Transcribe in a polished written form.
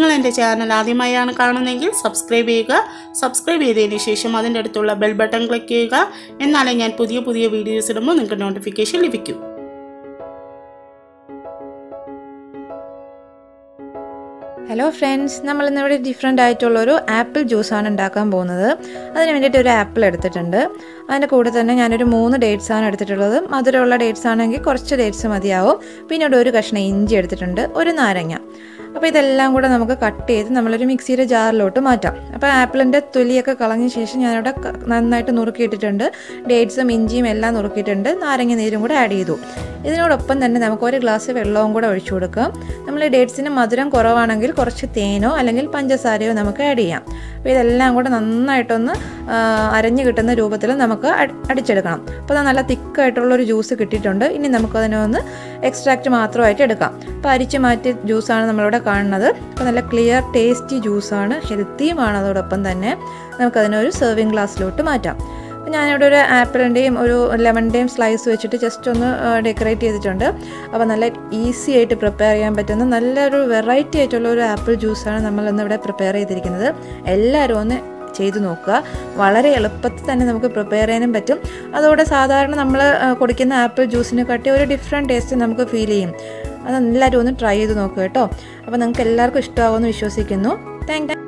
നിങ്ങൾ എൻ്റെ ചാനൽ ആദ്യമായാണ് കാണുന്നതെങ്കിൽ സബ്സ്ക്രൈബ് ചെയ്യുക. സബ്സ്ക്രൈബ് ചെയ്തതിന് ശേഷം അതിൻ്റെ അടുത്തുള്ള ബെൽ ബട്ടൺ ക്ലിക്ക് ചെയ്യുക. എന്നാലേ ഞാൻ പുതിയ വീഡിയോസ് ഇടുമ്പോൾ നിങ്ങൾക്ക് നോട്ടിഫിക്കേഷൻ ലഭിക്കൂ. ഹലോ ഫ്രണ്ട്സ്, നമ്മളിന്നിവിടെ ഡിഫറെൻ്റ് ആയിട്ടുള്ളൊരു ആപ്പിൾ ജ്യൂസാണ് ഉണ്ടാക്കാൻ പോകുന്നത്. അതിന് വേണ്ടിയിട്ട് ഒരു ആപ്പിൾ എടുത്തിട്ടുണ്ട്. അതിൻ്റെ കൂടെ തന്നെ ഞാനൊരു 3 ഡേറ്റ്സാണ് എടുത്തിട്ടുള്ളത്. മധുരമുള്ള ഡേറ്റ്സ് ആണെങ്കിൽ കുറച്ച് ഡേറ്റ്സ് മതിയാവും. പിന്നീട് ഒരു കഷ്ണം ഇഞ്ചി എടുത്തിട്ടുണ്ട്, ഒരു നാരങ്ങ. അപ്പോൾ ഇതെല്ലാം കൂടെ നമുക്ക് കട്ട് ചെയ്ത് നമ്മളൊരു മിക്സിയുടെ ജാറിലോട്ട് മാറ്റാം. അപ്പോൾ ആപ്പിളിൻ്റെ തൊലിയൊക്കെ കളഞ്ഞ ശേഷം ഞാനിവിടെ നന്നായിട്ട് നുറുക്കിയിട്ടിട്ടുണ്ട്. ഡേറ്റ്സും ഇഞ്ചിയും എല്ലാം നുറുക്കിയിട്ടുണ്ട്. നാരങ്ങ നീരും കൂടെ ആഡ് ചെയ്തു. ഇതിനോടൊപ്പം തന്നെ നമുക്ക് 1 ഗ്ലാസ് വെള്ളവും കൂടെ ഒഴിച്ചു കൊടുക്കാം. നമ്മൾ ഡേറ്റ്സിന് മധുരം കുറവാണെങ്കിൽ കുറച്ച് തേനോ അല്ലെങ്കിൽ പഞ്ചസാരയോ നമുക്ക് ആഡ് ചെയ്യാം. അപ്പോൾ ഇതെല്ലാം കൂടെ നന്നായിട്ടൊന്ന് അരഞ്ഞു കിട്ടുന്ന രൂപത്തിൽ നമുക്ക് അടിച്ചെടുക്കണം. അപ്പോൾ നല്ല തിക്കായിട്ടുള്ളൊരു ജ്യൂസ് കിട്ടിയിട്ടുണ്ട്. ഇനി നമുക്കതിനെ ഒന്ന് എക്സ്ട്രാക്റ്റ് മാത്രമായിട്ട് എടുക്കാം. അപ്പോൾ അരിച്ച് മാറ്റിയ ജ്യൂസാണ് നമ്മളിവിടെ കാണുന്നത്. അപ്പോൾ നല്ല ക്ലിയർ ടേസ്റ്റി ജ്യൂസാണ്, ഹെൽത്തിയുമാണ്. അതോടൊപ്പം തന്നെ നമുക്കതിനെ ഒരു സെർവിങ് ഗ്ലാസ്സിലോട്ട് മാറ്റാം. അപ്പോൾ ഞാനിവിടെ ഒരു ആപ്പിളിൻ്റെയും ഒരു ലെമണിൻ്റെയും സ്ലൈസ് വെച്ചിട്ട് ജസ്റ്റ് ഒന്ന് ഡെക്കറേറ്റ് ചെയ്തിട്ടുണ്ട്. അപ്പോൾ നല്ല ഈസി ആയിട്ട് പ്രിപ്പയർ ചെയ്യാൻ പറ്റുന്ന നല്ലൊരു വെറൈറ്റി ആയിട്ടുള്ള ഒരു ആപ്പിൾ ജ്യൂസാണ് നമ്മളിന്നിവിടെ പ്രിപ്പയർ ചെയ്തിരിക്കുന്നത്. എല്ലാവരും ഒന്ന് ചെയ്ത് നോക്കുക. വളരെ എളുപ്പത്തിൽ തന്നെ നമുക്ക് പ്രിപ്പയർ ചെയ്യാനും പറ്റും. അതോടെ സാധാരണ നമ്മൾ കുടിക്കുന്ന ആപ്പിൾ ജ്യൂസിനെ കാട്ടി ഒരു ഡിഫറെൻറ്റ് ടേസ്റ്റ് നമുക്ക് ഫീൽ ചെയ്യും. അതെല്ലാവരും ഒന്ന് ട്രൈ ചെയ്ത് നോക്കുക കേട്ടോ. അപ്പോൾ നിങ്ങൾക്ക് എല്ലാവർക്കും ഇഷ്ടമാകുമെന്ന് വിശ്വസിക്കുന്നു. താങ്ക്